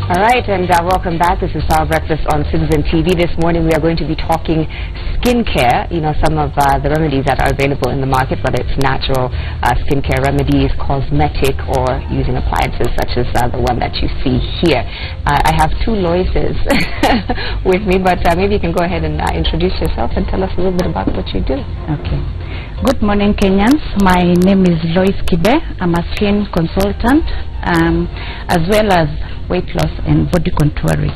All right, and welcome back. This is our breakfast on Citizen TV. This morning we are going to be talking skincare. You know, some of the remedies that are available in the market, whether it's natural skincare remedies, cosmetic, or using appliances such as the one that you see here. I have two Loises with me, but maybe you can go ahead and introduce yourself and tell us a little bit about what you do. Okay. Good morning, Kenyans. My name is Lois Kibe. I'm a skin consultant, as well as weight loss and body contouring.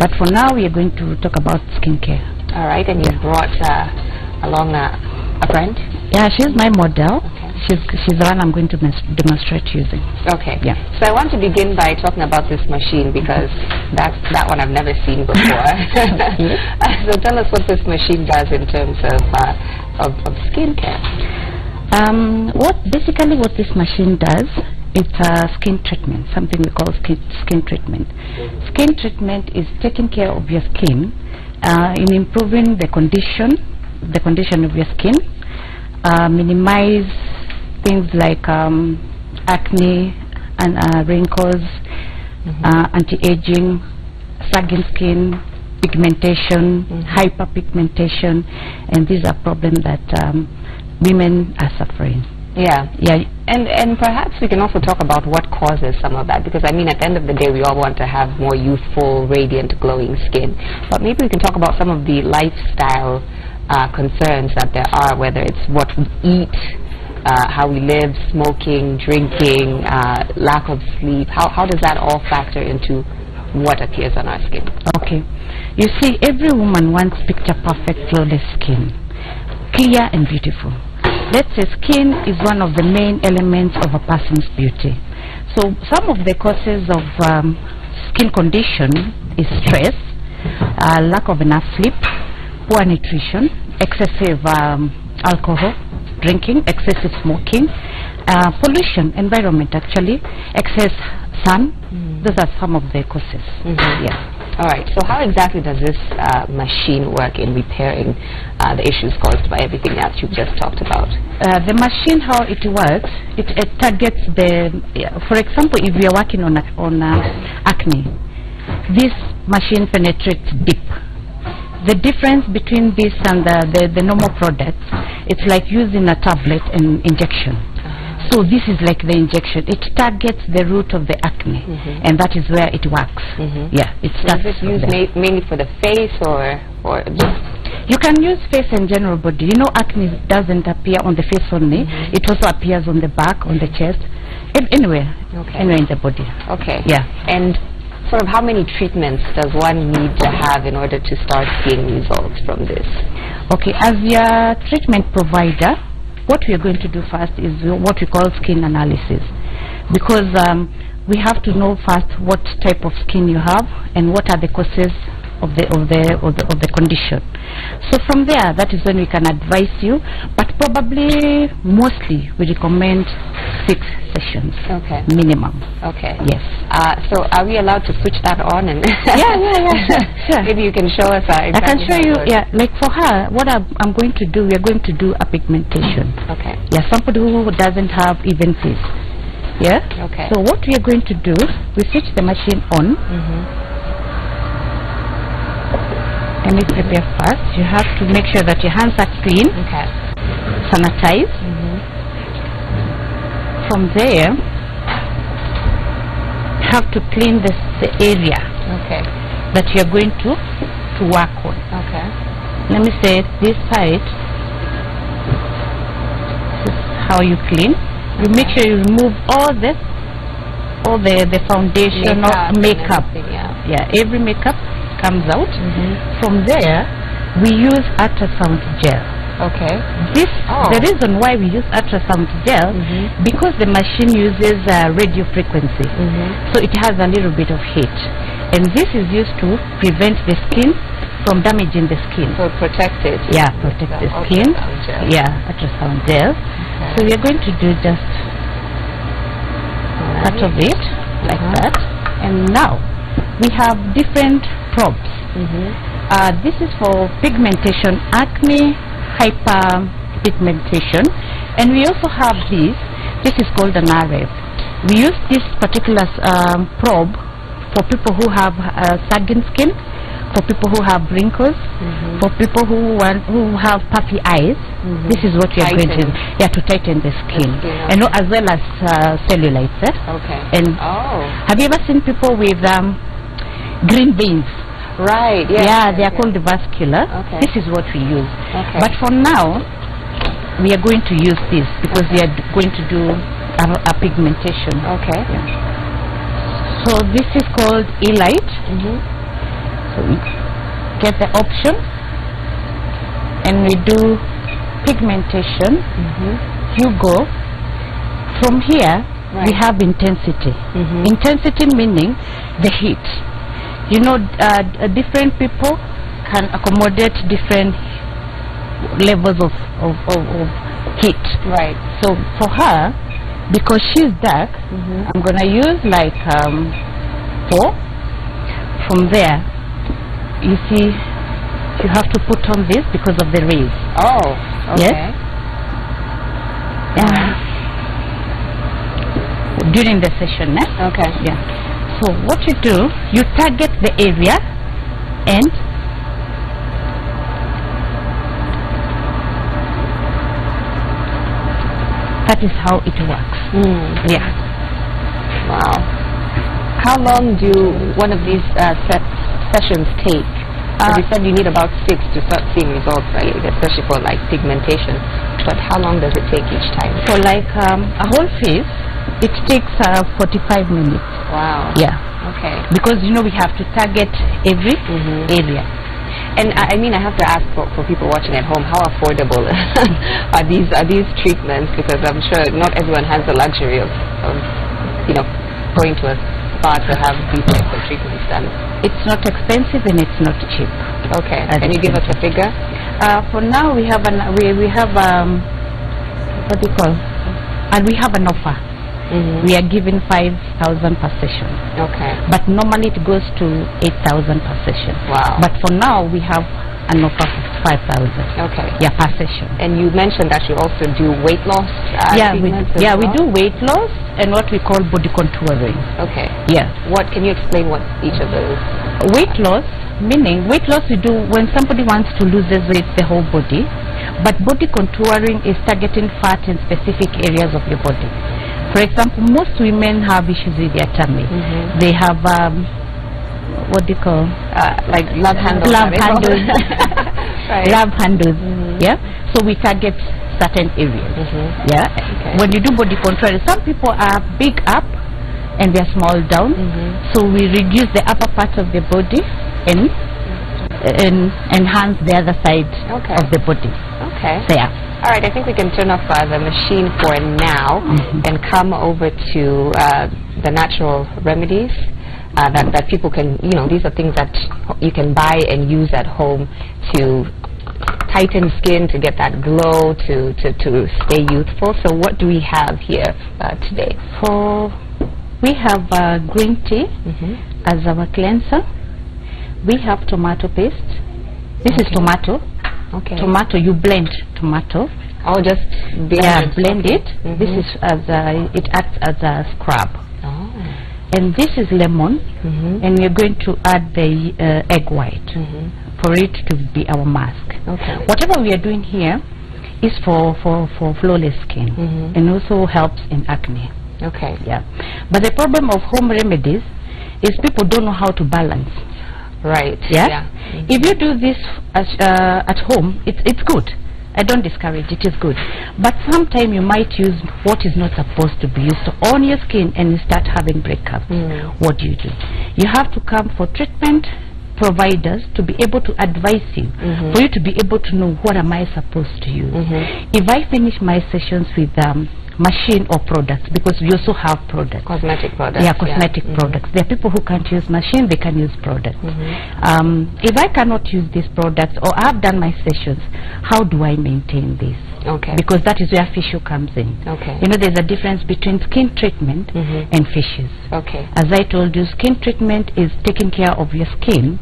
But for now, we are going to talk about skincare. All right, and you brought along a friend? Yeah, she's my model. Okay. She's the one I'm going to demonstrate using. Okay. Yeah. So I want to begin by talking about this machine because that one I've never seen before. So tell us what this machine does in terms of skincare. Basically what this machine does, it's a skin treatment, something we call skin treatment. Skin treatment is taking care of your skin in improving the condition of your skin, minimize things like acne and wrinkles, anti-aging, sagging skin, pigmentation, hyperpigmentation, and these are problems that women are suffering. Yeah. And perhaps we can also talk about what causes some of that, because I mean at the end of the day we all want to have more youthful, radiant, glowing skin. But maybe we can talk about some of the lifestyle concerns that there are, whether it's what we eat, how we live, smoking, drinking, lack of sleep. How does that all factor into what appears on our skin? Okay. You see, every woman wants picture perfect, flawless skin, clear and beautiful. Let's say skin is one of the main elements of a person's beauty. So some of the causes of skin condition is stress, lack of enough sleep, poor nutrition, excessive alcohol drinking, excessive smoking, pollution, environment actually, excess sun. Those are some of the causes. Yeah. All right, so how exactly does this machine work in repairing the issues caused by everything that you've just talked about? The machine, how it works, it targets the, for example, if we are working on acne, this machine penetrates deep. The difference between this and the normal products, it's like using a tablet and injection. So this is like the injection. It targets the root of the acne, and that is where it works. Yeah, it starts. Is this used mainly for the face or just? You can use face and general body. You know, acne doesn't appear on the face only. It also appears on the back, on the chest, anywhere, anywhere in the body. Okay. Yeah. And sort of how many treatments does one need to have in order to start seeing results from this? Okay, as your treatment provider, what we are going to do first is what we call skin analysis, because we have to know first what type of skin you have and what are the causes of the condition. So from there, that is when we can advise you, but probably mostly we recommend 6 sessions minimum. Okay. Yes. So are we allowed to switch that on? And yeah. Sure. Maybe you can show us. I can show you. Yeah, like for her, what I'm going to do, we are going to do a pigmentation. Okay. Yeah, somebody who doesn't have even face. Yeah. Okay. So what we are going to do, we switch the machine on. Let me prepare first. You have to make sure that your hands are clean. Okay. Sanitize. From there, you have to clean the area that you are going to work on. Okay. Let me say this side. This is how you clean. You make sure you remove all the foundation or makeup. Yeah, every makeup comes out. From there, we use ultrasound gel. Okay. The reason why we use ultrasound gel, because the machine uses radio frequency, so it has a little bit of heat, and this is used to prevent the skin from damaging the skin. So protect it. Yeah, protect the skin. Yeah, ultrasound gel. So we are going to do just part of it like that, and now we have different probes. This is for pigmentation, acne, hyperpigmentation, and we also have this. This is called an RF. We use this particular probe for people who have sagging skin, for people who have wrinkles, for people who have puffy eyes. This is what we are going to, to tighten the skin, and as well as cellulite. Okay. And have you ever seen people with green veins? Right. Yeah, they are called vascular. Okay. This is what we use. Okay. But for now, we are going to use this because we are going to do a pigmentation. Okay. So this is called E-Light. So we get the option and we do pigmentation. You go from here. We have intensity. Intensity meaning the heat. You know, different people can accommodate different levels of heat. Right. So for her, because she's dark, I'm gonna use like 4. From there, you see, you have to put on this because of the rays. Oh, okay. Yes? During the session, Okay. Yeah. So what you do, you target the area and that is how it works. Yeah. Wow. How long do one of these sessions take? You said you need about 6 to start seeing results, right? Especially for like pigmentation. But how long does it take each time? For like a whole face, it takes 45 minutes. Wow. Yeah. Okay. Because you know we have to target every area. And I mean, I have to ask for people watching at home, how affordable are these treatments? Because I'm sure not everyone has the luxury of you know, going to a spa to have these types of treatments done. It's not expensive and it's not cheap. Okay. Can you give us a figure? For now, we have we have what do you call? And we have an offer. We are giving 5,000 per session. Okay. But normally it goes to 8,000 per session. Wow. But for now we have an offer of 5,000. Okay. Yeah, per session. And you mentioned that you also do weight loss. We do weight loss and what we call body contouring. Okay. Yeah. What can you explain what each of those? Weight loss, meaning weight loss we do when somebody wants to lose the weight, the whole body. But body contouring is targeting fat in specific areas of your body. For example, most women have issues with their tummy. They have what do you call like love handles. Love handles. Right. Love handles. Yeah. So we target certain areas. Yeah. Okay. When you do body control, some people are big up and they are small down. So we reduce the upper part of the body and enhance the other side of the body. Okay. So yeah. All right, I think we can turn off the machine for now and come over to the natural remedies that people can, you know, these are things that you can buy and use at home to tighten skin, to get that glow, to stay youthful. So what do we have here today? We have green tea as our cleanser. We have tomato paste. This is tomato. Okay. Tomato, you blend tomato. Oh, just blend it. This is as it acts as a scrub. Oh. And this is lemon, and we're going to add the egg white for it to be our mask. Okay. Whatever we are doing here is for flawless skin and also helps in acne. Okay. Yeah. But the problem of home remedies is people don't know how to balance. Right. Yeah. If you do this at home, it's good. I don't discourage it. Is good. But sometimes you might use what is not supposed to be used on your skin, and you start having breakups. What do? You have to come for treatment providers to be able to advise you, for you to be able to know what am I supposed to use. If I finish my sessions with machine or products, because we also have products, cosmetic products. Yeah, cosmetic products. There are people who can't use machine, they can use products. If I cannot use these products, or I've done my sessions, how do I maintain this? Okay. Because that is where facial comes in. Okay. You know, there's a difference between skin treatment and facials. Okay. As I told you, skin treatment is taking care of your skin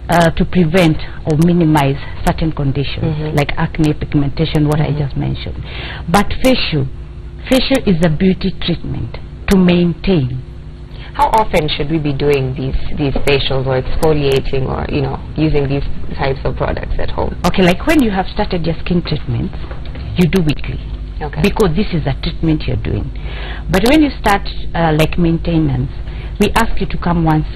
to prevent or minimize certain conditions like acne, pigmentation, what I just mentioned. But facial is a beauty treatment to maintain. How often should we be doing these facials or exfoliating or, you know, using these types of products at home? Okay, like when you have started your skin treatments, you do weekly. Okay. Because this is a treatment you're doing. But when you start like maintenance, we ask you to come once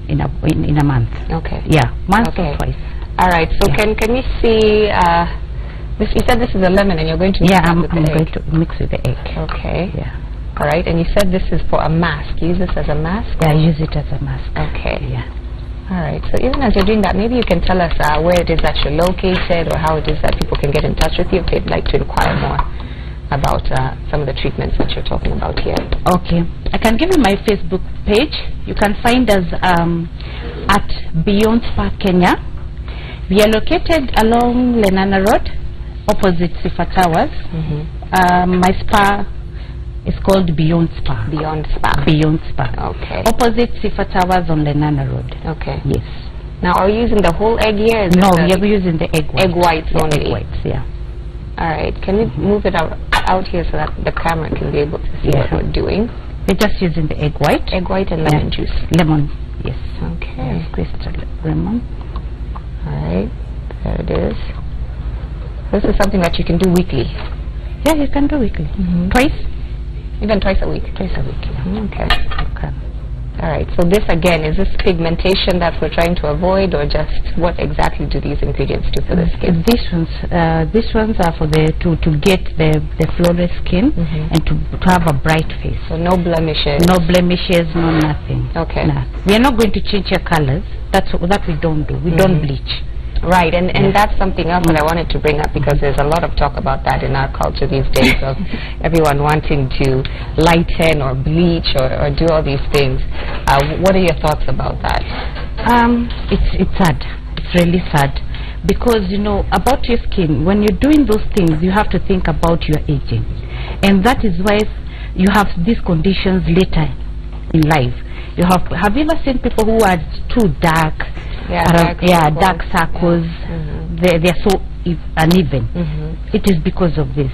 in a month. Okay. Yeah, once Okay. or twice. All right. So Yeah. can we see? This, you said this is a lemon, and you're going to mix Yeah, it I'm with the going egg. to mix with the egg. Okay. Yeah. All right. And you said this is for a mask. Use this as a mask. Yeah, use it as a mask. Okay. Yeah. All right. So even as you're doing that, maybe you can tell us where it is that you're located, or how it is that people can get in touch with you if they'd like to inquire more about some of the treatments that you're talking about here. Okay, I can give you my Facebook page. You can find us at Beyond Spa Kenya. We are located along Lenana Road, opposite Sifa Towers. My spa is called Beyond Spa. Beyond Spa. Beyond Spa. Okay. Opposite Sifa Towers on Lenana Road. Okay. Yes. Now, are you using the whole egg here? Is No, it we are using the egg white. egg whites Yeah, only. egg whites, yeah. All right. Can we move it out here so that the camera can be able to see what we're doing? We're just using the egg white. Egg white and lemon juice. Lemon, yes. Okay. Crystal lemon. All right. There it is. This is something that you can do weekly. Yeah, you can do weekly. Twice? Even twice a week. Twice a week, yeah. Okay. Okay. All right. So this again, is this pigmentation that we're trying to avoid, or just what exactly do these ingredients do for the skin? These ones are for to get the flawless skin and to have a bright face. So no blemishes. No blemishes, no nothing. Okay. Nah. We are not going to change your colors. That we don't do. We don't bleach. Right, and that's something else that I wanted to bring up, because there's a lot of talk about that in our culture these days, of everyone wanting to lighten or bleach or do all these things. What are your thoughts about that? It's sad. It's really sad, because you know about your skin. When you're doing those things, you have to think about your aging, and that is why you have these conditions later in life. Have you ever seen people who are too dark? Dark circles. They're so uneven. It is because of this.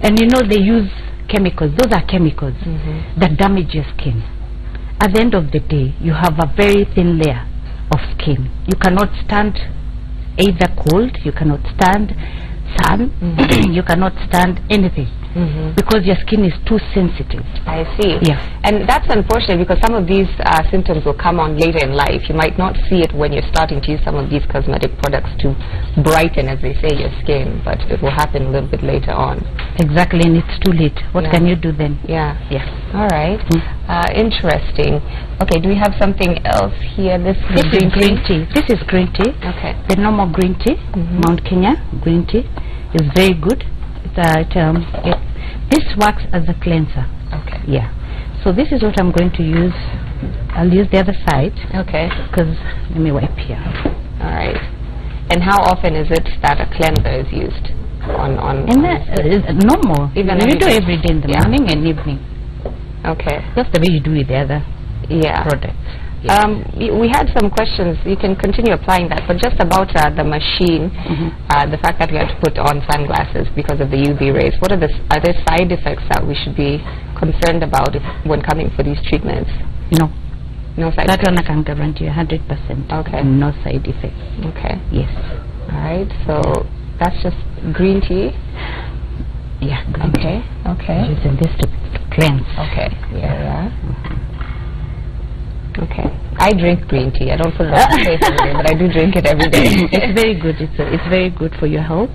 And you know, they use chemicals. Those are chemicals that damage your skin. At the end of the day, you have a very thin layer of skin. You cannot stand either cold, you cannot stand sun, you cannot stand anything. Because your skin is too sensitive. I see. Yeah. And that's unfortunate, because some of these symptoms will come on later in life. You might not see it when you're starting to use some of these cosmetic products to brighten, as they say, your skin, but it will happen a little bit later on. Exactly, and it's too late. What can you do then? Yeah. Yeah. All right. Interesting. Okay, do we have something else here? This is green tea. This is green tea. Okay. The normal green tea, Mount Kenya green tea, is very good. This works as a cleanser. Okay. Yeah. So this is what I'm going to use. I'll use the other side. Okay. Because let me wipe here. All right. And how often is it that a cleanser is used? Normal. Even you do every day in the morning and evening. Okay. That's the way you do with the other products. We had some questions. You can continue applying that, but just about the machine, the fact that we had to put on sunglasses because of the UV rays. What are there side effects that we should be concerned about when coming for these treatments? No. No side That effects? one I can guarantee 100%. Okay. No side effects. Okay. Yes. All right. So that's just green tea. Yeah. Okay. Okay. Using this to cleanse. Okay. Yeah. Okay. I drink green tea. I don't put it on my face every day, but I do drink it every day. It's very good. It's very good for your health.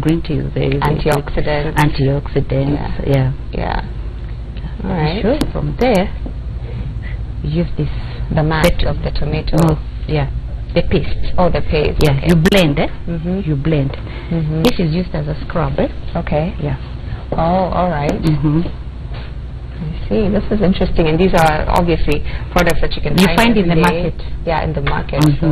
Green tea is very antioxidants. Good. Antioxidants. Yeah. All right. Sure. From there, you use this. The mask of the tomato. No, the paste. Oh, the paste. Yeah. Okay. You blend it. You blend. This is used as a scrub. Okay. Yeah. Oh, all right. I see. This is interesting, and these are obviously products that you can find in the market. Yeah, in the market. So,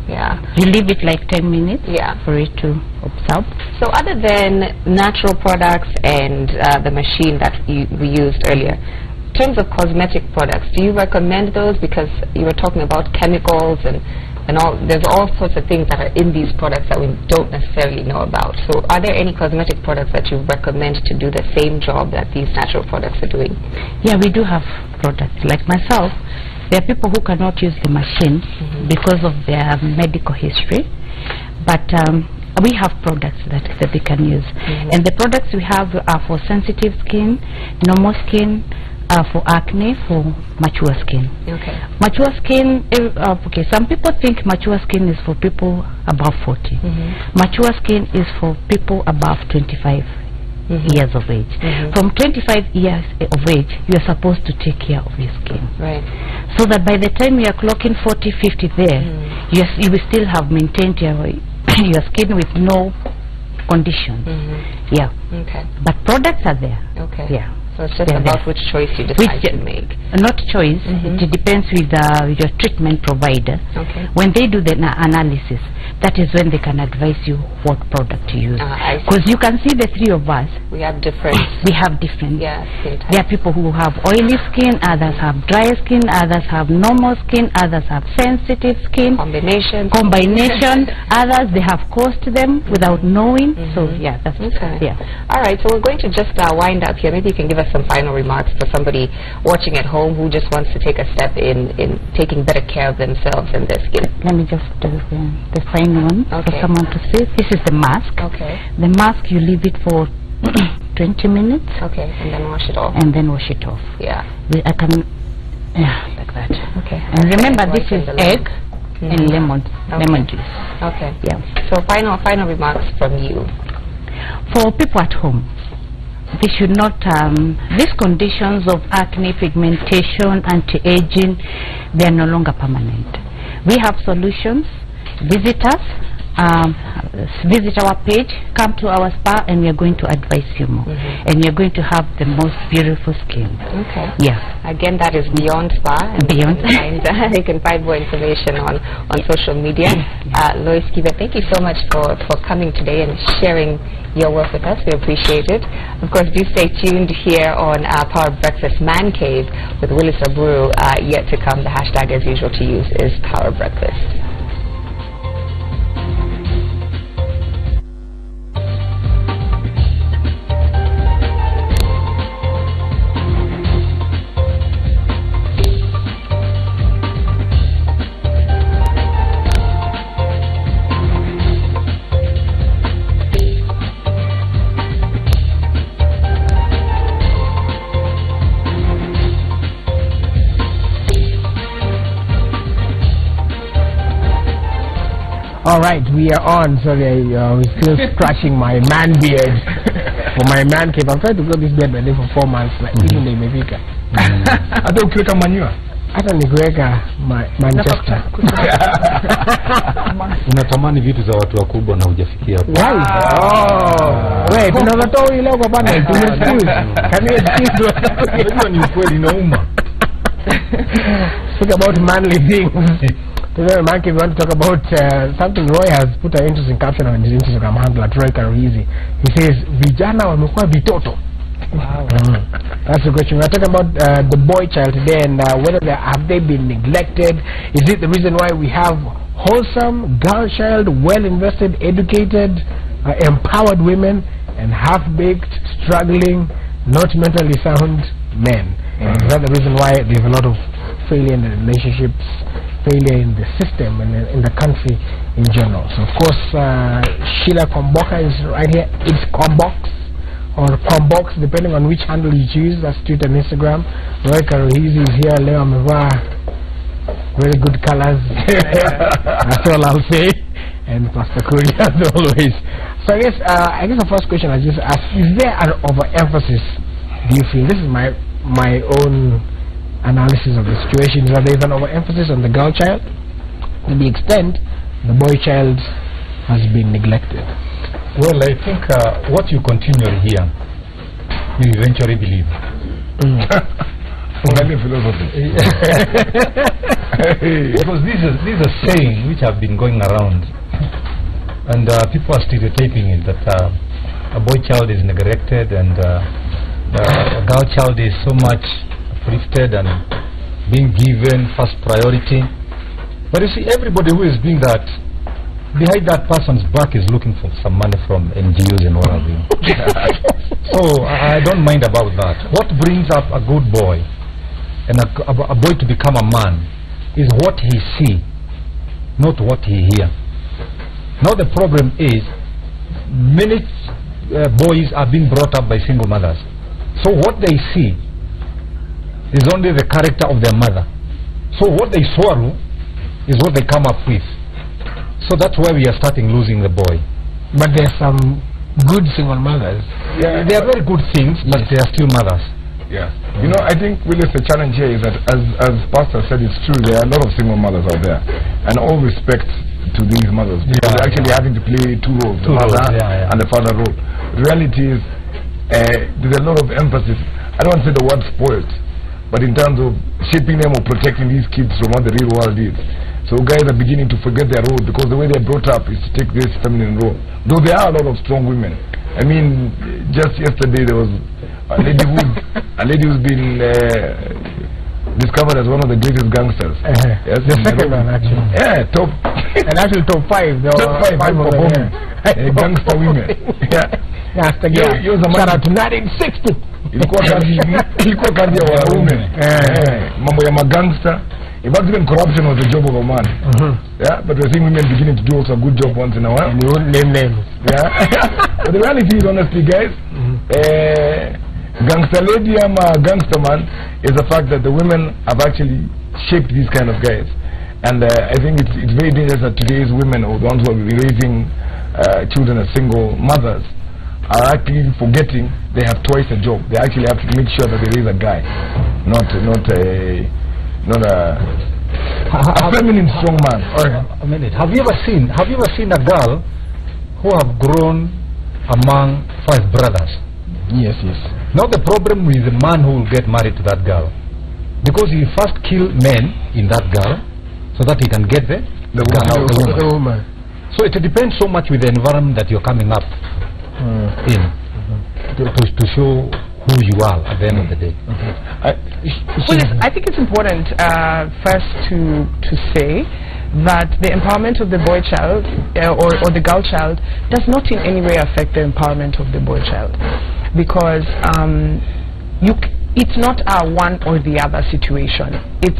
yeah. You leave it like 10 minutes. Yeah. For it to absorb. So, other than natural products and the machine that we used earlier, in terms of cosmetic products, do you recommend those? Because you were talking about chemicals and all. There's all sorts of things that are in these products that we don't necessarily know about. So, are there any cosmetic products that you recommend to do the same job that these natural products are doing? Yeah, we do have products. Like myself, there are people who cannot use the machine because of their medical history, but we have products that they can use. And the products we have are for sensitive skin, normal skin, for acne, for mature skin. Okay. Mature skin, okay, some people think mature skin is for people above 40. Mature skin is for people above 25 years of age. From 25 years of age, you are supposed to take care of your skin. Right. So that by the time you are clocking 40, 50 there, you will still have maintained your skin with no condition. Yeah. Okay. But products are there. Okay. Yeah. So it's just about which choice you decide to make. Not choice. It depends with your treatment provider. Okay. When they do the analysis, that is when they can advise you what product to use. Because you can see the three of us. We have different. We have different. Yeah, skin types. There are people who have oily skin, others have dry skin, others have normal skin, others have sensitive skin. Combination. Others, they have caused them without knowing. So yeah, that's okay. Yeah. All right, so we're going to just wind up here. Maybe you can give us some final remarks for somebody watching at home who just wants to take a step in taking better care of themselves and their skin. Let me just do the final one for someone to see. This is the mask. Okay. The mask, you leave it for 20 minutes. Okay, and then wash it off. And then wash it off. Yeah. I can, yeah, like that. Okay. And remember, this is egg and lemon juice. Okay. Yeah. So final remarks from you. For people at home, they should not, these conditions of acne, pigmentation, anti-aging, they are no longer permanent. We have solutions. Visit us, visit our page, come to our spa, and we are going to advise you more. And you're going to have the most beautiful skin. Okay. Yeah. Again, that is Beyond Spa. And Beyond. You can find more information on social media. Lois Kibe, thank you so much for coming today and sharing your work with us. We appreciate it. Of course, do stay tuned here on Power Breakfast Man Cave with Willis Aburu. Yet to come, the hashtag as usual to use is Power Breakfast. All right, we are on. Sorry, I was still scratching my man beard for my man cave. I'm trying to grow this beard by for 4 months. Like even they may pick. I don't click on manure. I don't Manchester. Unatamani vitu za watu wakubwa na hujafikia. Why? Wait, tunatoa ile kwa bana. Can you excuse? Unajua ni ukweli inauma. Speak about manly things. Today, Mark, we want to talk about something Roy has put an interesting caption on his Instagram handle at Roy Karuhizi. He says, Vijana wamekuwa vitoto. Wow. That's the question. We're talking about the boy child today and whether have they been neglected. Is it the reason why we have wholesome girl child, well-invested, educated, empowered women and half-baked, struggling, not mentally sound men? And is that the reason why there's a lot of failure in the relationships, failure in the system and in the country in general? So of course Sheila Komboka is right here. It's Kombox or Kombox depending on which handle you choose. That's Twitter and Instagram. Roy Karuhizi is here. Leo amevaa very good colors. That's all I'll say. And Pastor Kuri as always. So I guess the first question I just asked, is there an overemphasis, do you feel? This is my own analysis of the situation, is that there is an overemphasis on the girl child to the extent the boy child has been neglected. Well, I think what you continually hear, you eventually believe. Philosophy. Because these are saying which have been going around, and people are stereotyping it that a boy child is neglected and a girl child is so much lifted and being given first priority. But you see, everybody who is doing that behind that person's back is looking for some money from NGOs and what have you. So I don't mind about that. What brings up a good boy and a boy to become a man is what he see, not what he hear. Now the problem is many boys are being brought up by single mothers. So what they see is only the character of their mother. So what they swallow is what they come up with. So that's why we are starting losing the boy. But there's some good single mothers. Yeah, they are very good things, but they are still mothers. Yeah. You know, I think, Willis, the challenge here is that, as Pastor said, it's true, there are a lot of single mothers out there. And all respect to these mothers. Because they're actually having to play two roles, the mother and the father role. The reality is, there's a lot of emphasis. I don't want to say the word spoiled, but in terms of shaping them or protecting these kids from what the real world is. So guys are beginning to forget their role because the way they're brought up is to take this feminine role. Though there are a lot of strong women. I mean, just yesterday there was a lady who's been discovered as one of the greatest gangsters. Yes, the second one actually. Yeah, top. And actually top 5. Top 5 performing gangster women. Yeah. Shout out to 1960. Ilikuwa kazi ya wanaume. Mambo ya magangster. In fact, even corruption was the job of a man. Yeah, but we're seeing women beginning to do also a good job once in a while. And you won't name names. Yeah. But the reality is, honestly, guys, gangster lady and gangster man is the fact that the women have actually shaped these kind of guys. And I think it's very dangerous that today's women, or the ones who are raising children as single mothers, are actually forgetting they have twice a job. They actually have to make sure that they raise a guy, not a feminine strong man. A minute. Have you ever seen a girl who have grown among 5 brothers? Yes. Now the problem with the man who will get married to that girl, because he first kill men in that girl so that he can get the woman. So it depends so much with the environment that you're coming up in to show who you are at the end of the day. I think it's important first to say that the empowerment of the boy child or the girl child does not in any way affect the empowerment of the boy child, because it's not a one or the other situation. It's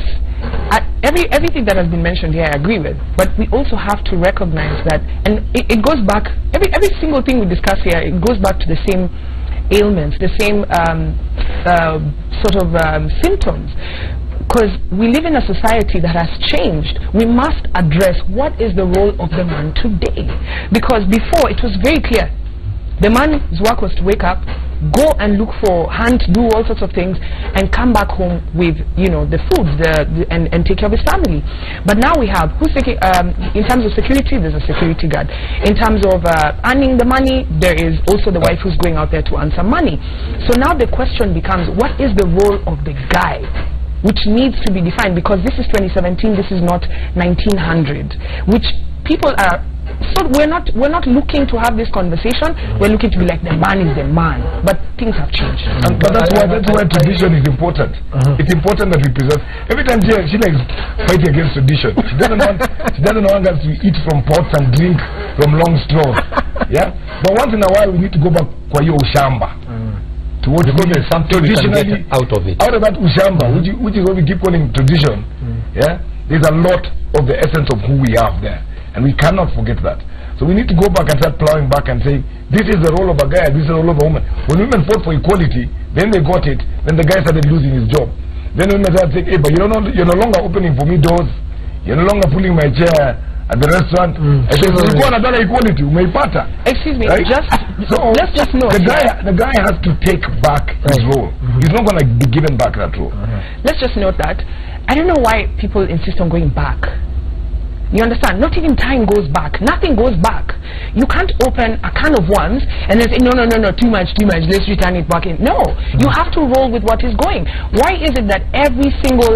everything that has been mentioned here I agree with, but we also have to recognize that, and it goes back, every single thing we discuss here, it goes back to the same ailments, the same symptoms, because we live in a society that has changed. We must address what is the role of the man today, because before it was very clear. The man's work was to wake up, go and look for, hunt, do all sorts of things, and come back home with, the food, and take care of his family. But now we have, who's taking, in terms of security, there's a security guard. In terms of earning the money, there is also the wife who's going out there to earn some money. So now the question becomes, what is the role of the guy? Which needs to be defined, because this is 2017, this is not 1900, which people are. So we're not looking to have this conversation. We're looking to be like, the man is the man, but things have changed. But that's why tradition is important. It's important that we preserve. Every time she likes fighting against tradition. She doesn't want us to eat from pots and drink from long straws. Yeah. But once in a while we need to go back kwa hiyo ushamba. To what there's something we can get out of it. Out of that ushamba, which is what we keep calling tradition. Yeah. There's a lot of the essence of who we have there. And we cannot forget that. So we need to go back and start plowing back and say, this is the role of a guy, this is the role of a woman. When women fought for equality, then they got it, then the guy started losing his job. Then women started saying, hey, but you're no longer opening for me doors, you're no longer pulling my chair at the restaurant. I said, equality, umeipata. Excuse me, right? let's just know. The guy has to take back his role. He's not going to be given back that role. Let's just note that. I don't know why people insist on going back. You understand? Not even time goes back. Nothing goes back. You can't open a can of worms and then say, no, too much, let's return it back in. No, you have to roll with what is going. Why is it that every single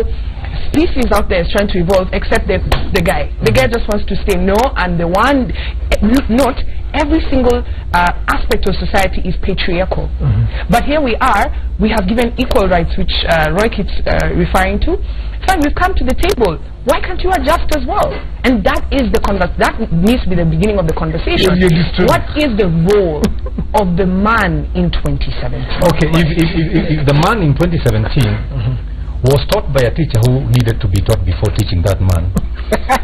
species out there is trying to evolve except the guy? The guy just wants to say no, and the one, note, every single aspect of society is patriarchal. But here we are, we have given equal rights, which Roy keeps referring to. Fine, we've come to the table. Why can't you adjust as well? And that is the that needs to be the beginning of the conversation. What is the role of the man in 2017? Okay, if the man in 2017 was taught by a teacher who needed to be taught before teaching that man,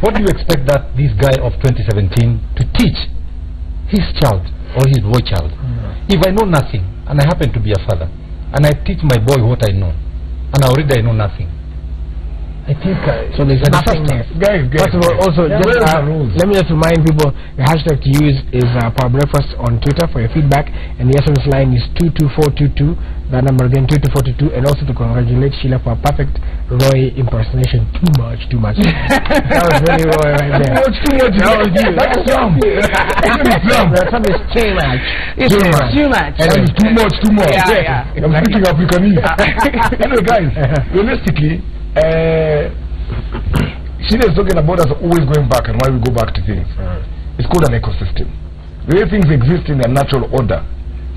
what do you expect that this guy of 2017 to teach his child or his boy child? If I know nothing and I happen to be a father and I teach my boy what I know and already I know nothing, I think so there's a disaster. Guys, first of all, also just, let me just remind people the hashtag to use is Power Breakfast on Twitter for your feedback, and the SMS line is 22422. That number again 22422, and also to congratulate Sheila for a perfect Roy impersonation. Too much. That was very Roy right there. Too much. That was you. That's wrong. That's too much. It's too much. And it's too much. Yeah. I'm speaking Africanese. Anyway, guys, realistically, Sheila is talking about us always going back and why we go back to things. It's called an ecosystem. The way things exist in their natural order,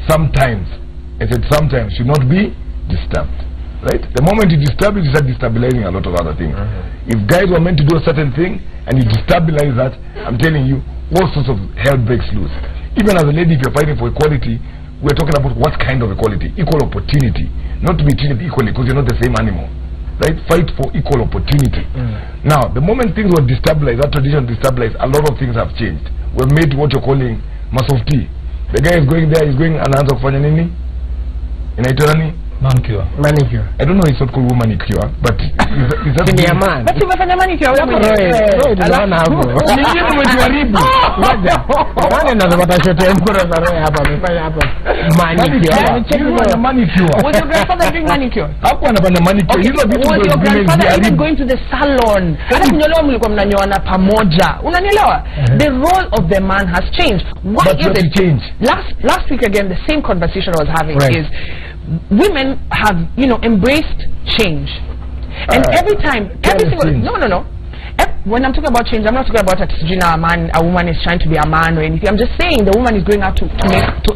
sometimes should not be disturbed. Right? The moment you disturb it, you start destabilizing a lot of other things. If guys were meant to do a certain thing and you destabilize that, I'm telling you, all sorts of hell breaks loose. Even as a lady, if you're fighting for equality, we're talking about what kind of equality? Equal opportunity. Not to be treated equally because you're not the same animal. Right? Fight for equal opportunity. Now, the moment things were destabilized, that tradition destabilized, a lot of things have changed. We're made what you're calling masofti. The guy is going there, he's going anaanza kufanya nini? Inaitwa nani? Manicure. I don't know it's not called manicure, but is that a man? But umefanya manicure wewe tunaona hapo. Nini umejaribu? Nani anazopata shote mkono za Roy hapa amefanya hapa manicure. Was your grandfather doing manicure? Hapo anafanya manicure. Hizo vitu was your grandfather even going to the salon? Hata kunyolewa mlikuwa mnanyoana pamoja. Unanielewa? The role of the man has changed. Why is it change? Last week again, the same conversation I was having is women have, embraced change. And every time, no. When I'm talking about change, I'm not talking about a woman is trying to be a man or anything. I'm just saying the woman is going out to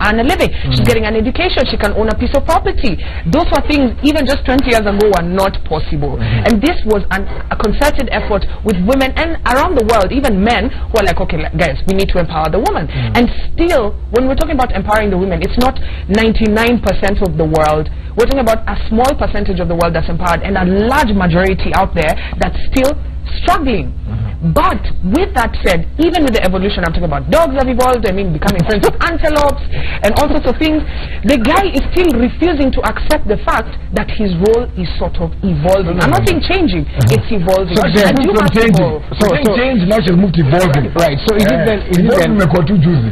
earn a living. She's getting an education. She can own a piece of property. Those were things even just 20 years ago were not possible. And this was a concerted effort with women and around the world, even men who are like, okay, guys, we need to empower the woman. And still, when we're talking about empowering the women, it's not 99% of the world. We're talking about a small percentage of the world that's empowered and a large majority out there that's still struggling. But with that said, even with the evolution, I'm talking about dogs have evolved, becoming friends with antelopes and all sorts of things, the guy is still refusing to accept the fact that his role is sort of evolving. I'm not saying changing, it's evolving. So you must evolve. So change, now she's moved evolving. Right, so is it then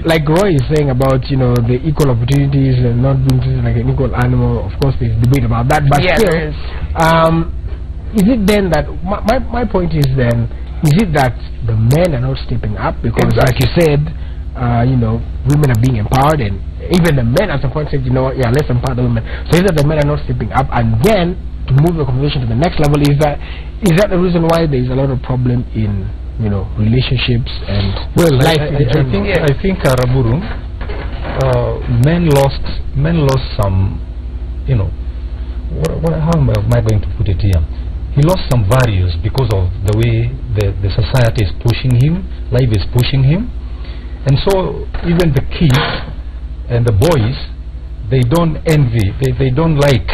like Roy is saying about, the equal opportunities and not being treated like an equal animal? Of course there's debate about that, but still, is it then that my point is then, is it that the men are not stepping up? Because like you said, women are being empowered, and even the men at some point said, let's empower the women. So is that the men are not stepping up? And then to move the conversation to the next level, is that the reason why there is a lot of problem in relationships and life in general? I think Raburu, men lost some, how am I going to put it here? He lost some values because of the way the society is pushing him, life is pushing him. And so even the kids and the boys, they don't envy, they don't like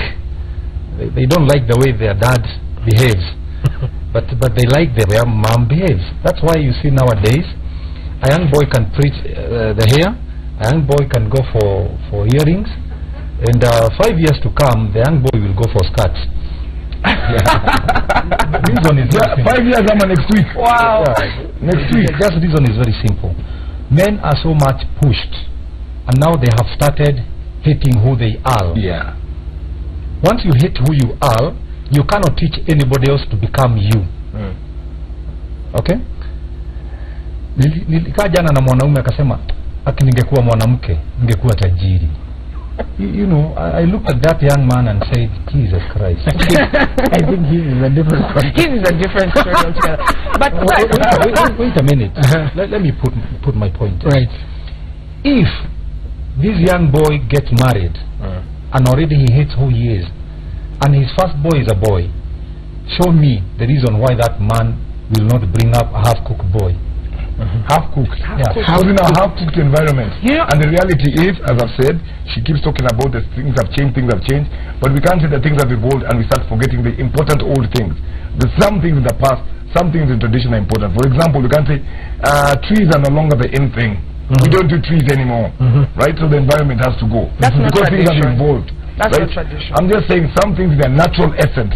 the way their dad behaves. but they like the way mom behaves. That's why you see nowadays a young boy can preach the hair, a young boy can go for earrings, and 5 years to come the young boy will go for skirts. Reason is 5 years next week. Wow. Next week. Just reason is very simple. Men are so much pushed, and now they have started hating who they are. Yeah. Once you hate who you are, you cannot teach anybody else to become you. Okay? Nilikaa jana na mwanaume akasema, ati ningekuwa mwanamke ningekuwa tajiri. I looked at that young man and said, Jesus Christ. I think his is a different story. His is a different story altogether. But wait a minute. Let me put my point. Right. if this young boy gets married and already he hates who he is, and his first boy is a boy, show me the reason why that man will not bring up a half-cooked boy. Half-cooked. How in a half-cooked environment. And the reality is, as I've said, she keeps talking about the things have changed, but we can't say that things have evolved and we start forgetting the important old things. There's some things in the past, some things in tradition are important. For example, you can't say trees are no longer the in thing. We don't do trees anymore, right? So the environment has to go. That's not because tradition. Things have evolved. That's right? not tradition. I'm just saying some things, their natural essence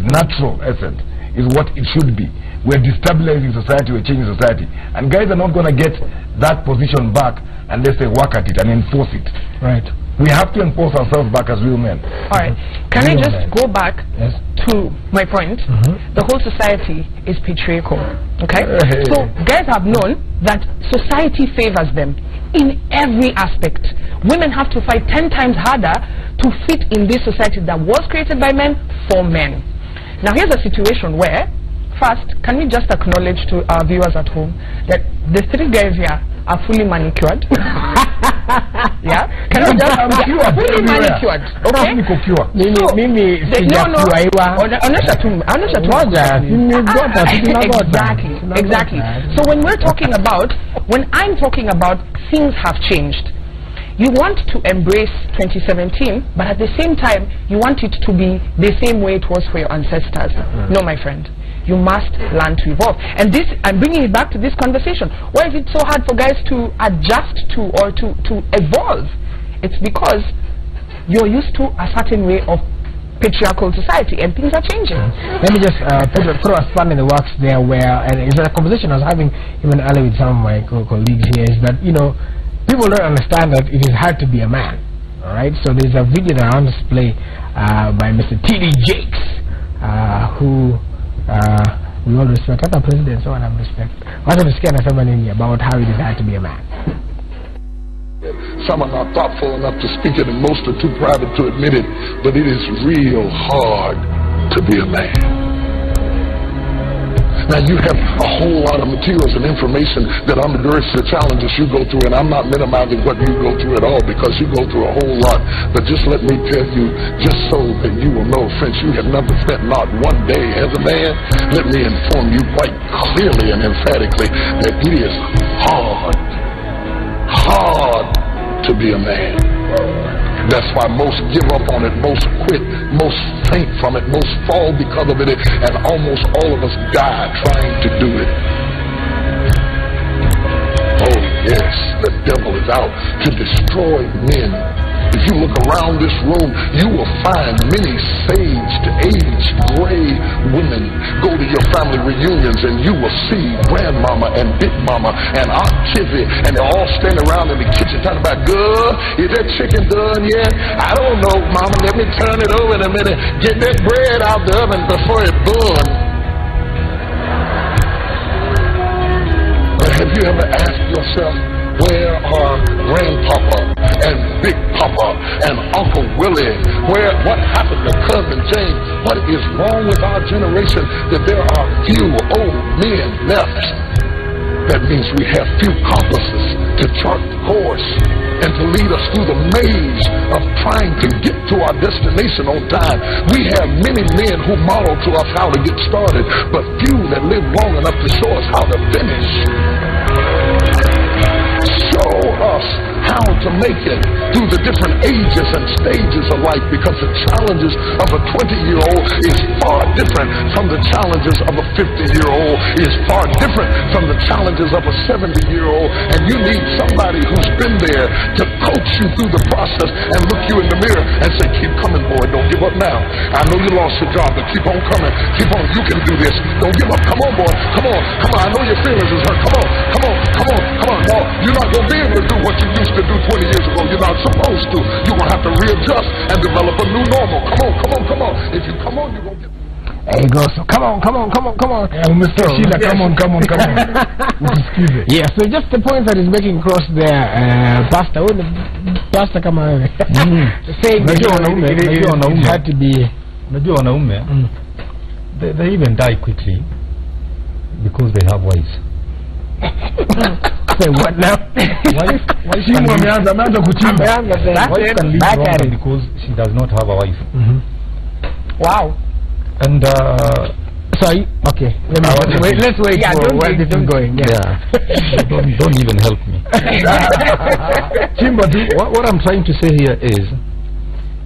is what it should be. We're destabilizing society, we're changing society. And guys are not going to get that position back unless they work at it and enforce it. Right. We have to enforce ourselves back as real men. Alright. Can I just go back to my point? The whole society is patriarchal. Okay? So guys have known that society favors them in every aspect. Women have to fight 10 times harder to fit in this society that was created by men for men. Now here's a situation where, first, can we just acknowledge to our viewers at home that the 3 guys here are fully manicured? Yeah? Can we just fully manicured? Okay? Exactly. So when I'm talking about things have changed, you want to embrace 2017, but at the same time, you want it to be the same way it was for your ancestors. No, my friend. You must learn to evolve. And this, I'm bringing it back to this conversation. Why is it so hard for guys to adjust to or to evolve? It's because you're used to a certain way of patriarchal society and things are changing. Let me just throw a span in the works there where, and it's a conversation I was having even earlier with some of my colleagues here, is that, you know, people don't understand that it is hard to be a man. Alright, so there's a video that I want to play by Mr. T.D. Jakes, who we all respect. Other presidents, all have respect. I want to scan somebody about how it is hard to be a man. Some are not thoughtful enough to speak it, and most are too private to admit it, but it is real hard to be a man. Now you have a whole lot of materials and information that undergirds the challenges you go through, and I'm not minimizing what you go through at all, because you go through a whole lot. But just let me tell you, just so that you will know, friends, you have never spent not one day as a man. Let me inform you quite clearly and emphatically that it is hard to be a man. That's why most give up on it, most quit, most faint from it, most fall because of it, and almost all of us die trying to do it. Oh yes, the devil is out to destroy men. If you look around this room, you will find many saged, aged, gray women. Go to your family reunions and you will see grandmama and big mama and Aunt Kizzy, and they're all standing around in the kitchen talking about, good, is that chicken done yet? I don't know, mama, let me turn it over in a minute. Get that bread out the oven before it burns. But have you ever asked yourself, where are Grandpapa and Big Papa and Uncle Willie? What happened to Cousin James? What is wrong with our generation that there are few old men left? That means we have few compasses to chart the course and to lead us through the maze of trying to get to our destination on time. We have many men who model to us how to get started, but few that live long enough to show us how to finish. Show us how to make it through the different ages and stages of life, because the challenges of a 20-year-old is far different from the challenges of a 50-year-old, is far different from the challenges of a 70-year-old, and you need somebody who's been there to coach you through the process and look you in the mirror and say, keep coming, boy, don't give up now. I know you lost your job, but keep on coming, keep on, you can do this, don't give up, come on, boy, come on, I know your feelings is hurt, come on, no, you're not going to be able to do what you used to do 20 years ago. You're not supposed to. You're going to have to readjust and develop a new normal. Come on. If you come on, you're going to get... There you go. So come on. Mr. Sheila, come on. Yeah, so just the point that is making across there, Pastor, come on. Saying it had to be... They even die quickly because they have wives. Say what now? Why she Chimbo ameanza kuchimba. wife can live longer because she does not have a wife. Wow. And sorry. Okay. Let's wait Yeah, for where this is going. yeah, don't even help me. Chimbo, What I'm trying to say here is,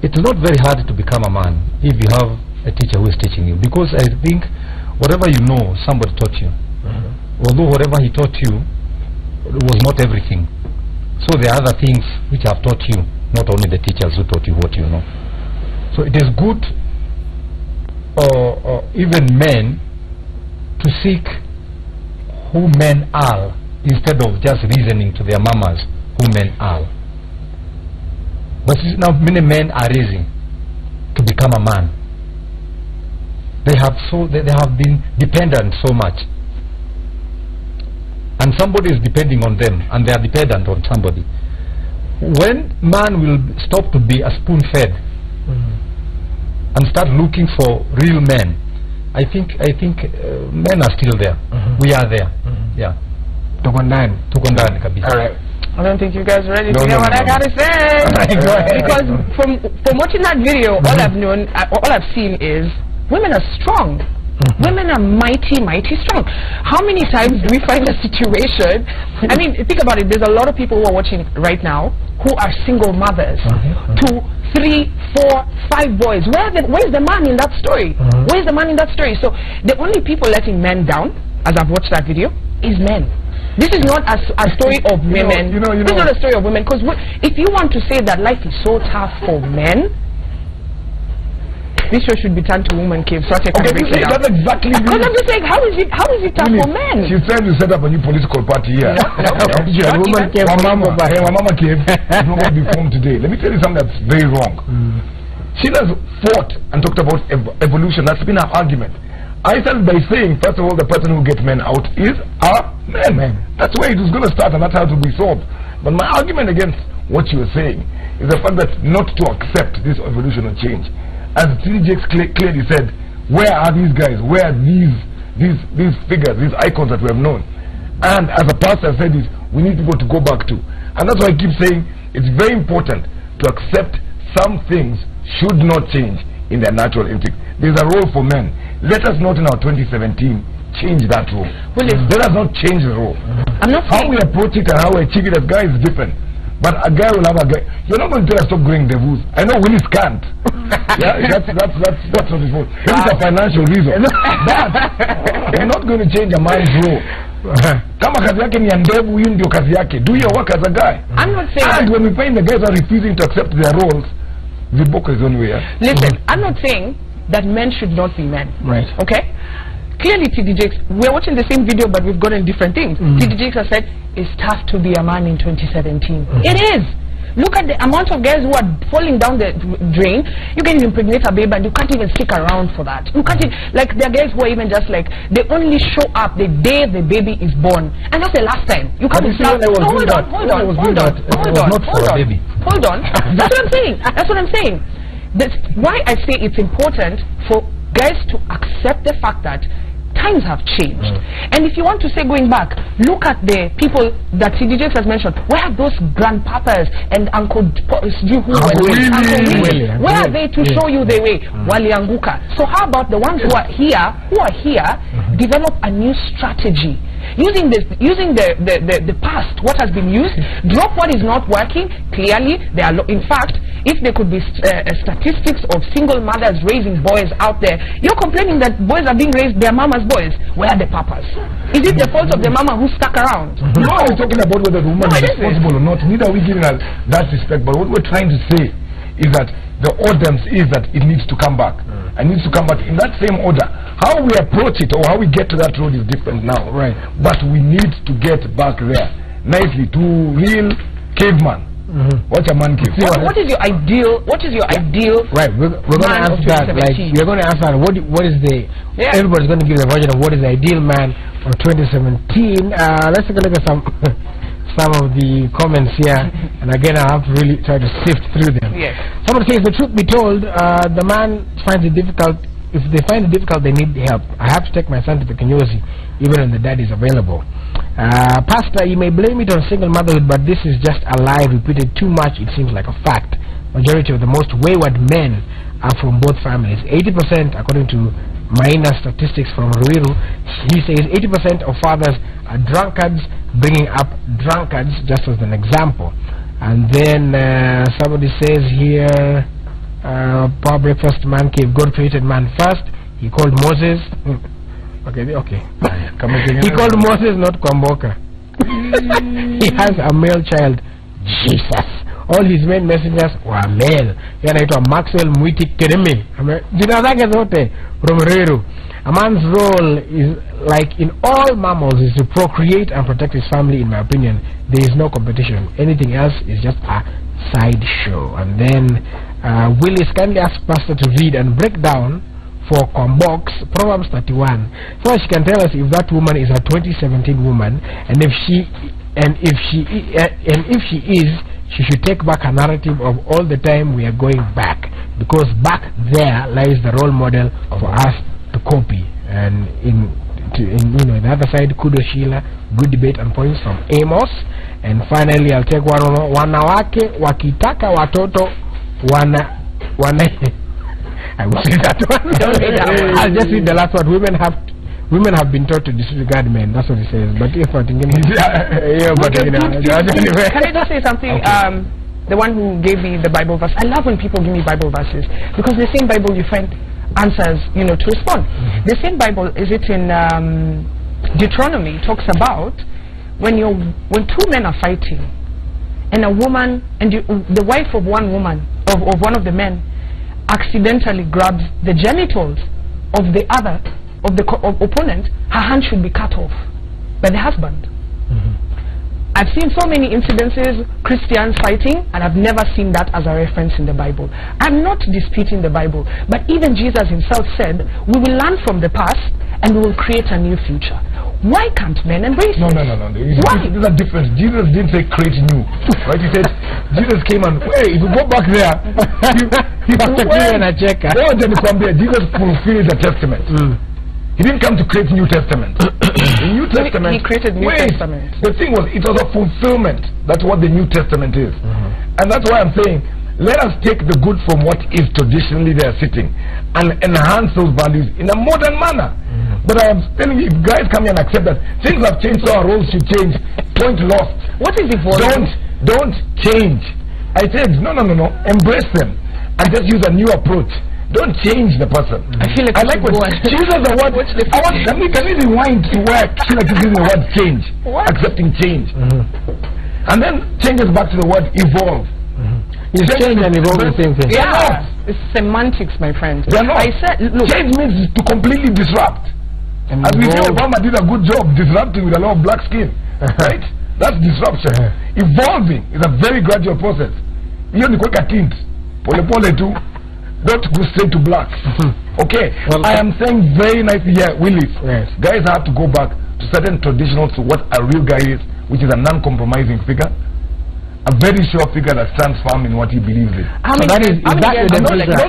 it's not very hard to become a man if you have a teacher who is teaching you, because I think whatever you know, somebody taught you. Although whatever he taught you was not everything, so there are other things which have taught you, not only the teachers who taught you what you know. So it is good, even men, to seek who men are instead of just reasoning to their mamas who men are. But now many men are raising to become a man. They have been dependent so much, and somebody is depending on them, and they are dependent on somebody. When man will stop to be a spoon-fed and start looking for real men, I think men are still there. We are there. Yeah. Tukondani kabisa. All right. I don't think you guys are ready to hear what I gotta say. Because from watching that video, all I've seen is women are strong. Women are mighty, mighty strong. How many times do we find a situation? I mean, think about it. There's a lot of people who are watching right now who are single mothers. 2, 3, 4, 5 boys. Where's the man in that story? Where's the man in that story? So the only people letting men down, as I've watched that video, is men. This is not a story of women. This is not a story of women. Because if you want to say that life is so tough for men, this show should be turned to woman cave. So that's exactly. Because I'm just saying, how is it tough for men? She's trying to set up a new political party here. Woman cave. Mama cave is not going to be formed today. Let me tell you something that's very wrong. Sheila's fought and talked about evolution. That's been her argument. I started by saying, first of all, the person who gets men out is a man. That's where it was going to start, and that's how it will be solved. But my argument against what you were saying is the fact that not to accept this evolutional change. As TDJX clearly said, where are these guys? Where are these figures, these icons that we have known? And as a pastor said, we need people to go back to. And that's why I keep saying it's very important to accept some things should not change in their natural instinct. There's a role for men. Let us not in our 2017 change that role. Let us not change the role. I'm not how we approach it and how we achieve it as guys is different. But a guy will have a guy. You're not going to tell us stop growing the booze. I know Willis can't. Yeah, that's not his fault. It's a financial reason. But you're not going to change a man's role. Kama kazi yake ni ndevu, hiyo ndio kazi yake. Do your work as a guy. I'm not saying. And when we find the guys are refusing to accept their roles, the book is on way. Listen, I'm not saying that men should not be men. Right. Okay? Clearly, TDJX, we're watching the same video, but we've gotten different things. TDJX has said, it's tough to be a man in 2017. It is. Look at the amount of guys who are falling down the drain. You can impregnate a baby and you can't even stick around for that. You can't like, there are guys who are even just like, they only show up the day the baby is born. And that's the last time. You can't be hold on. That's what I'm saying. That's what I'm saying. That's why I say it's important for guys to accept the fact that times have changed. And if you want to say going back, look at the people that TDJX has mentioned. Where are those grandpapas and Uncle Willie? Where are they to show you the way? Walianguka. So how about the ones who are here, develop a new strategy? Using the past, what has been used, drop what is not working. Clearly, there are in fact, if there could be statistics of single mothers raising boys out there, you're complaining that boys are being raised, their mama's boys. Where are the papas? Is it the fault of the mama who stuck around? No, we're talking about whether the woman is responsible or not. Neither are we giving her that respect. But what we're trying to say is that the order is that it needs to come back. And needs to come back in that same order. How we approach it or how we get to that road is different now. Right. But we need to get back there nicely to real caveman. What's a man cave? What is your ideal? What is your ideal? Right, we're going to ask that. Like, you're going to ask that. What is the? Everybody's going to give the version of what is the ideal man for 2017. Let's take a look at some of the comments here, and again I have to really try to sift through them. Yes. Somebody says, the truth be told, the man finds it difficult if they find it difficult, they need help. I have to take my son to the kinyozi, even when the dad is available. Pastor, you may blame it on single motherhood, but this is just a lie repeated too much. It seems like a fact. Majority of the most wayward men are from both families. 80%, according to minor statistics from Ruiru, he says 80% of fathers are drunkards, bringing up drunkards just as an example. And then somebody says here, poor breakfast man cave, God created man first. He called Moses. Okay. He called Moses, not Kwamboka. He has a male child, Jesus. All his main messengers were male. Yanaitwa Maxwell Mwiti Kereme. Jina zake zote from Ruiru. A man's role is, like in all mammals, is to procreate and protect his family. In my opinion, there is no competition. Anything else is just a side show. And then Willis kindly asked Pastor to read and break down for Kwambox Proverbs 31, so she can tell us if that woman is a 2017 woman, and if she is, she should take back her narrative of all the time we are going back, because back there lies the role model for us to copy. And in the other side, kudos Sheila, good debate and points from Amos. And finally, I'll take wanawake wakitaka watoto wana I will say that one. Don't read that one. I'll just read the last one. Women have been taught to disregard men. That's what it says. But if I think can I just say something? Okay. The one who gave me the Bible verse. I love when people give me Bible verses, because the same Bible you find answers, to respond. The same Bible, is it in Deuteronomy, talks about when two men are fighting, and a woman and the wife of one woman of one of the men accidentally grabs the genitals of the other, of the opponent, her hand should be cut off by the husband. I've seen so many incidences, Christians fighting, and I've never seen that as a reference in the Bible. I'm not disputing the Bible, but even Jesus himself said, we will learn from the past and we will create a new future. Why can't men embrace it? No. Why? There's a difference. Jesus didn't say create new. Right? He said, Jesus came and, hey, if you go back there, Jesus fulfilled the Testament. He didn't come to create New Testament. The New Testament, he created New Testament. The thing was, it was a fulfillment. That's what the New Testament is. And that's why I'm saying, let us take the good from what is traditionally there sitting and enhance those values in a modern manner. But I am telling you, if guys come here and accept that things have changed, so our roles should change. Point lost. What is evolving? Don't change. I said, no. Embrace them and just use a new approach. Don't change the person. I feel like I like what she uses the word. Can we rewind to where she like using the word change, accepting change, and then changes back to the word evolve. Is change and evolve the same thing? Yeah, it's semantics, my friend. I said, look, change means to completely disrupt. And as we say, Obama did a good job disrupting with a lot of black skin, right? That's disruption. Evolving is a very gradual process. You need to tint, pole too. Don't go straight to black. Okay, well, I am saying very nicely here, Willis. Yes. Guys have to go back to certain traditionals to what a real guy is, which is a non-compromising figure, a very sure figure that stands firm in what he believes in. Not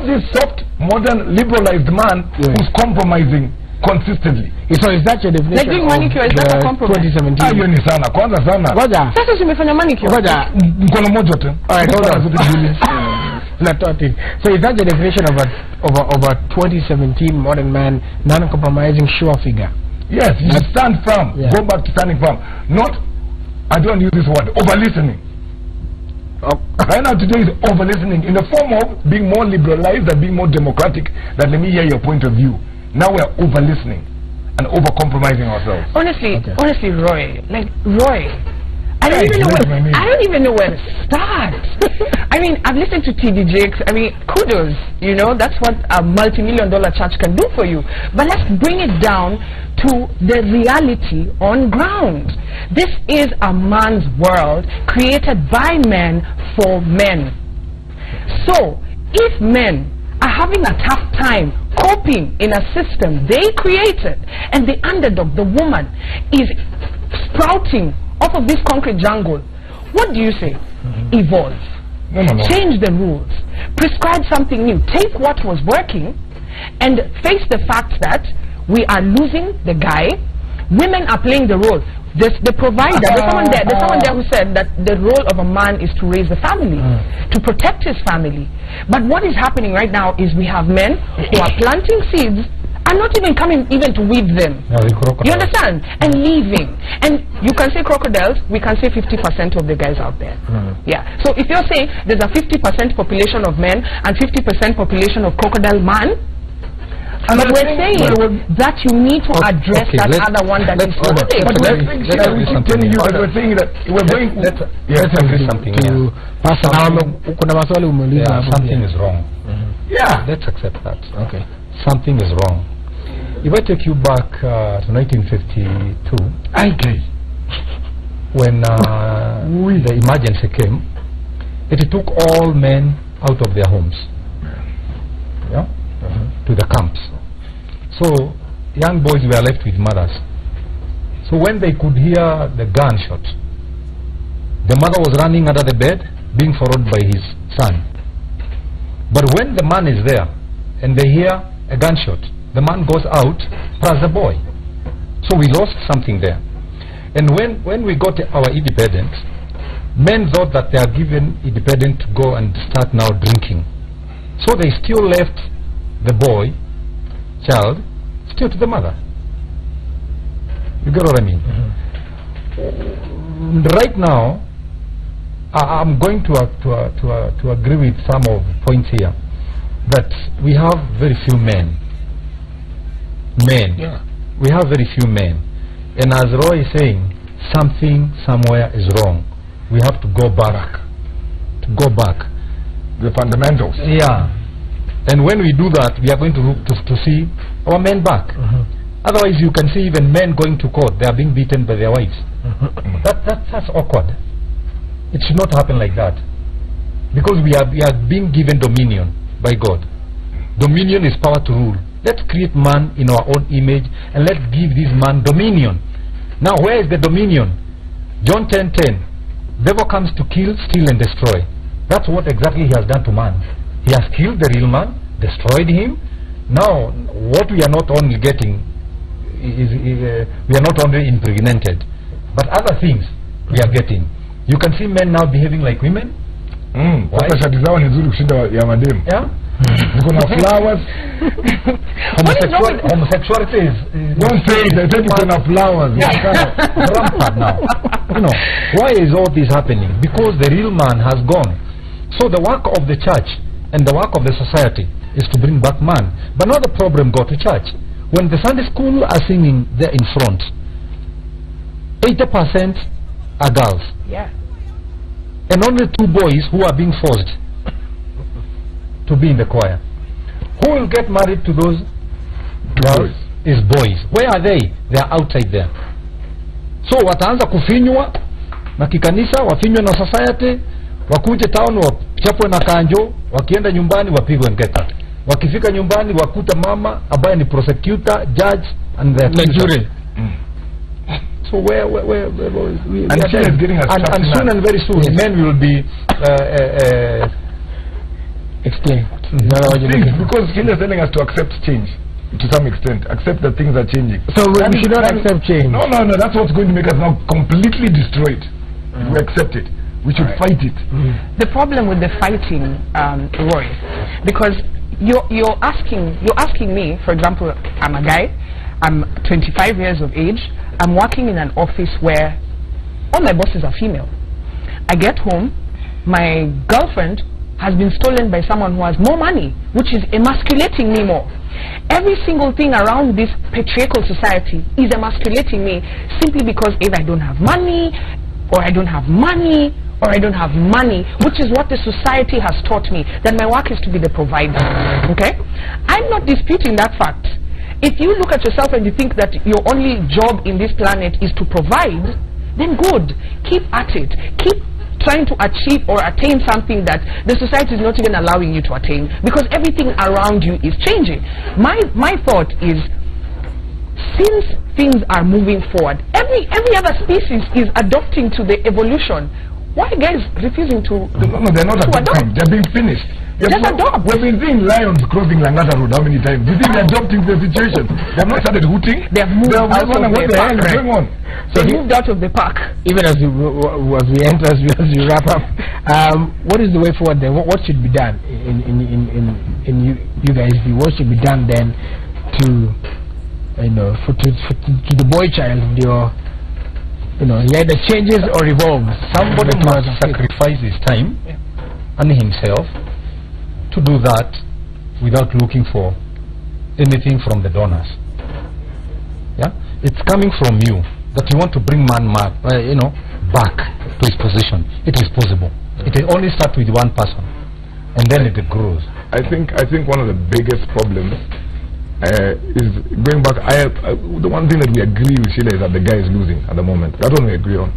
this soft, modern, liberalized man who's compromising consistently. So is that your definition? Like doing manicure, is that a compromise? 2017. Hiyo ni sana. Kwanza sana. Ngoja. Sasa umefanya manicure. Ngoja. Mkono moja tu. Alright, hold on. Not talking. So is that the definition of a 2017 modern man, non-compromising, sure figure? Yes, you stand firm. Yeah. Go back to standing firm. Not, I don't use this word, over-listening. Right now today is over-listening in the form of being more liberalized and being more democratic, that let me hear your point of view. Now we are over-listening and over-compromising ourselves. Honestly, Roy, I don't even know where to start. I mean, I've listened to T.D. Jakes. I mean, kudos. That's what a multi-million-dollar church can do for you. But let's bring it down to the reality on ground. This is a man's world created by men for men. So, if men are having a tough time coping in a system they created, and the underdog, the woman, is sprouting off of this concrete jungle, what do you say? Evolve. No. Change the rules. Prescribe something new. Take what was working and face the fact that we are losing the guy. Women are playing the role. The provider, there's someone there who said that the role of a man is to raise the family, to protect his family. But what is happening right now is we have men who are planting seeds and not even coming even to weed them. You understand? And leaving. And you can say crocodiles, we can say 50% of the guys out there. Yeah. So if you're saying there's a 50% population of men and 50% population of crocodile man, but we're saying that you need to address that other one that is not there. But we're saying that we're going. Let's agree something. Something is wrong. Yeah. Let's accept that. Okay. Something is wrong. If I take you back to 1952, when the emergency came, it took all men out of their homes, to the camps. So young boys were left with mothers. So when they could hear the gunshot, the mother was running under the bed, being followed by his son. But when the man is there and they hear a gunshot, the man goes out plus the boy. So we lost something there. And when we got our independence, men thought that they are given independence to go and start now drinking. So they still left the boy, child, still to the mother. You get what I mean? Right now, I'm going to agree with some of the points here, that we have very few men. We have very few men. And as Roy is saying, something somewhere is wrong. We have to go back. The fundamentals. Yeah. And when we do that, we are going to look to see our men back. Otherwise, you can see even men going to court, they are being beaten by their wives. That's awkward. It should not happen like that. Because we are being given dominion by God. Dominion is power to rule. Let's create man in our own image and let's give this man dominion. Now, where is the dominion? John 10:10. Devil comes to kill, steal, and destroy. That's what exactly he has done to man. He has killed the real man, destroyed him. Now, what we are not only getting is we are not only impregnated, but other things we are getting. You can see men now behaving like women. Yeah. Flowers. Homosexuality is don't say it. They take it on flowers. Rampant now. You know, why is all this happening? Because the real man has gone. So the work of the church and the work of the society is to bring back man. But now the problem go to church. When the Sunday school are singing there in front, 80% are girls. Yeah. And only 2 boys who are being forced to be in the choir. Who will get married to those girls? Is boys. Where are they? They are outside there. So wataanza kufinywa na kikanisa, wafinywa na society, wakuje town wachapwe na kanjo, wakienda nyumbani wapigwe ngeta. Wakifika nyumbani wakuta mama ambaye ni prosecutor, judge and the jury. So where we are getting and soon and very soon men will be extinct. Because he is telling us to accept change to some extent, accept that things are changing. So we should not accept change. No, that's what's going to make us now completely destroyed. We accept it. We should fight it. The problem with the fighting, Roy, because you're asking me, for example, I'm a guy, I'm 25 years of age, I'm working in an office where all my bosses are female. I get home, my girlfriend has been stolen by someone who has more money, which is emasculating me more. Every single thing around this patriarchal society is emasculating me simply because either I don't have money, or I don't have money, or I don't have money, which is what the society has taught me, that my work is to be the provider. Okay? I'm not disputing that fact. If you look at yourself and you think that your only job in this planet is to provide, then good. Keep at it. Keep trying to achieve or attain something that the society is not even allowing you to attain, because everything around you is changing. My thought is, since things are moving forward, every other species is adopting to the evolution. Why guys refusing to No, they're not adopting. They're being finished. Just adopt. We've been seeing lions crossing Langata Road how many times? Do you think they're adopting the situation? They have not started hooting. They have moved out of the park. What the hell is going on? So they moved out of the park. Even as we enter, as we wrap up, what is the way forward then? What should be done in you guys? What should be done then to to the boy child? He either changes or evolves. Somebody must sacrifice his time and himself to do that without looking for anything from the donors. Yeah, it's coming from you that you want to bring man back to his position. It is possible. It will only start with one person, and then it grows. I think one of the biggest problems is going back. The one thing that we agree with Sheila is that the guy is losing at the moment. That's what we agree on.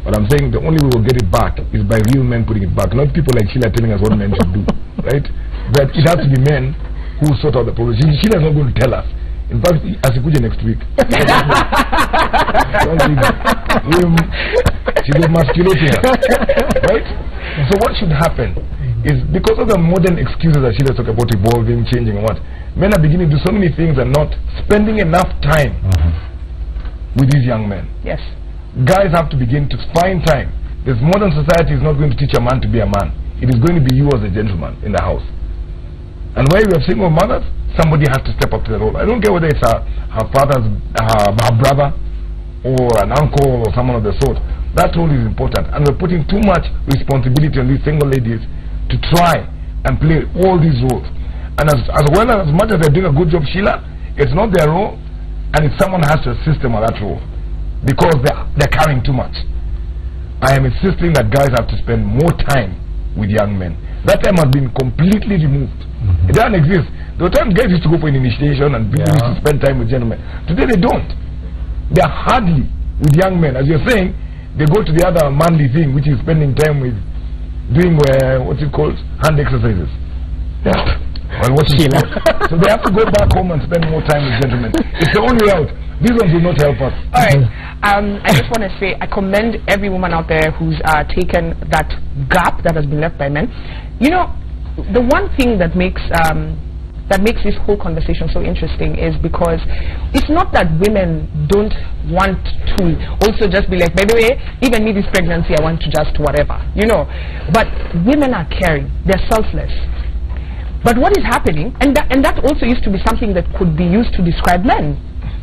But I'm saying the only way we'll get it back is by real men putting it back, not people like Sheila telling us what men should do, right? But it has to be men who sort out the problem. Sheila's not going to tell us. In fact, Asikuja next week. She will emasculate here, right? So what should happen is, because of the modern excuses that Sheila talked about, evolving, changing, and what, men are beginning to do so many things and not spending enough time with these young men. Yes. Guys have to begin to find time. This modern society is not going to teach a man to be a man. It is going to be you as a gentleman in the house. And where you have single mothers, somebody has to step up to the role. I don't care whether it's her brother or an uncle or someone of the sort. That role is important, and we're putting too much responsibility on these single ladies to try and play all these roles. And as much as they're doing a good job, Sheila, it's not their role, and it's someone has to assist them on that role, because they're carrying too much. I am insisting that guys have to spend more time with young men. That time has been completely removed. It doesn't exist. There were times guys used to go for an initiation and people used to spend time with gentlemen. Today they don't. They are hardly with young men. As you're saying, they go to the other manly thing, which is spending time with doing what's it called? Hand exercises. Yeah. Well, so they have to go back home and spend more time with gentlemen. It's the only way out. These ones will not help us. All right. I just want to say I commend every woman out there who's taken that gap that has been left by men. The one thing that makes this whole conversation so interesting is because it's not that women don't want to also just be like, by the way, even me this pregnancy, I want to just whatever, But women are caring. They're selfless. But what is happening, and that also used to be something that could be used to describe men.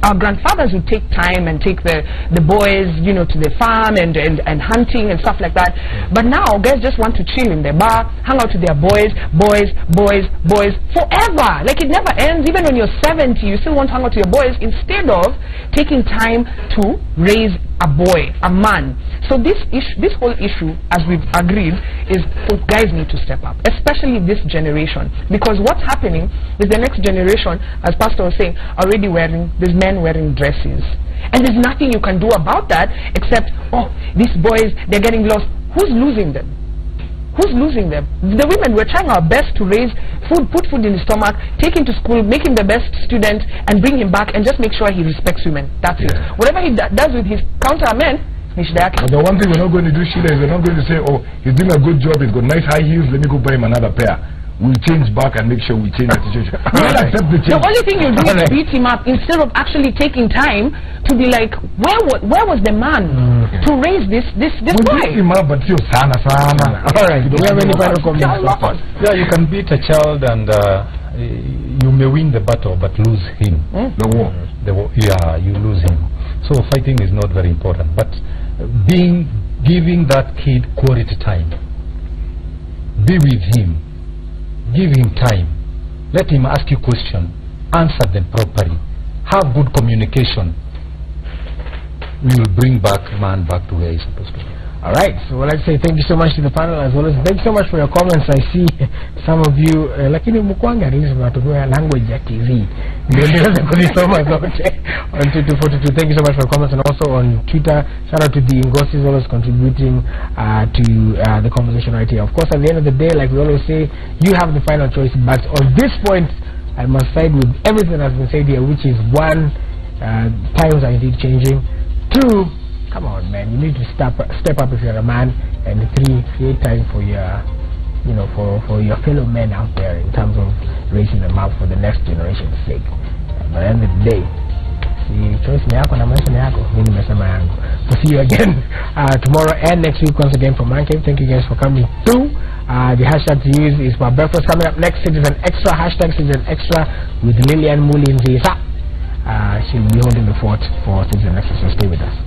Our grandfathers would take time and take the boys, to the farm and hunting and stuff like that. But now guys just want to chill in their bar, hang out with their boys forever. Like it never ends. Even when you're 70, you still want to hang out with your boys instead of taking time to raise a boy, a man. So this whole issue, as we've agreed, is guys need to step up, especially this generation, because what's happening is the next generation, as Pastor was saying, already there's men wearing dresses, and there's nothing you can do about that except, these boys, they're getting lost. Who's losing them? Who's losing them? The women. We're trying our best to raise food, put food in his stomach, take him to school, make him the best student, and bring him back, and just make sure he respects women. That's it. Whatever he does with his counter men, but the one thing we're not going to do, Sheila, is we're not going to say, he's doing a good job, he's got nice high heels, let me go buy him another pair. We'll change back and make sure we change the situation. We'll accept the change. The only thing you do is beat him up instead of actually taking time to be like, where was the man to raise this boy? Beat him up, but still sana. Alright, do we have any final comments? Yeah, you can beat a child and you may win the battle but lose him. The war. Yeah, you lose him. So fighting is not very important, but giving that kid quality time. Be with him. Give him time. Let him ask you questions. Answer them properly. Have good communication. We will bring man back to where he's supposed to be. Alright, so I'd like to say thank you so much to the panel, as well as thank you so much for your comments. I see some of you, lakini mkwanga rinzi mnatumia language ya TV. On 2242, thank you so much for your comments, and also on Twitter, shout out to the Ngosis always contributing to the conversation right here. Of course, at the end of the day, like we always say, you have the final choice, but on this point, I must side with everything that's been said here, which is one, times are indeed changing. Two, come on, man, you need to step up if you're a man. And three, create time for your you know, for your fellow men out there in terms of raising them up for the next generation's sake. But at the end of the day, the choice ni yako na maisha ni yako. Mimi nimesema yangu. We'll see you again tomorrow and next week once again from Mancave. Thank you guys for coming through. The hashtag to use is my breakfast. Coming up next, Citizen Extra. Hashtag Citizen Extra with Lillian Mulinzi. She'll be holding the fort for Citizen Extra, so stay with us.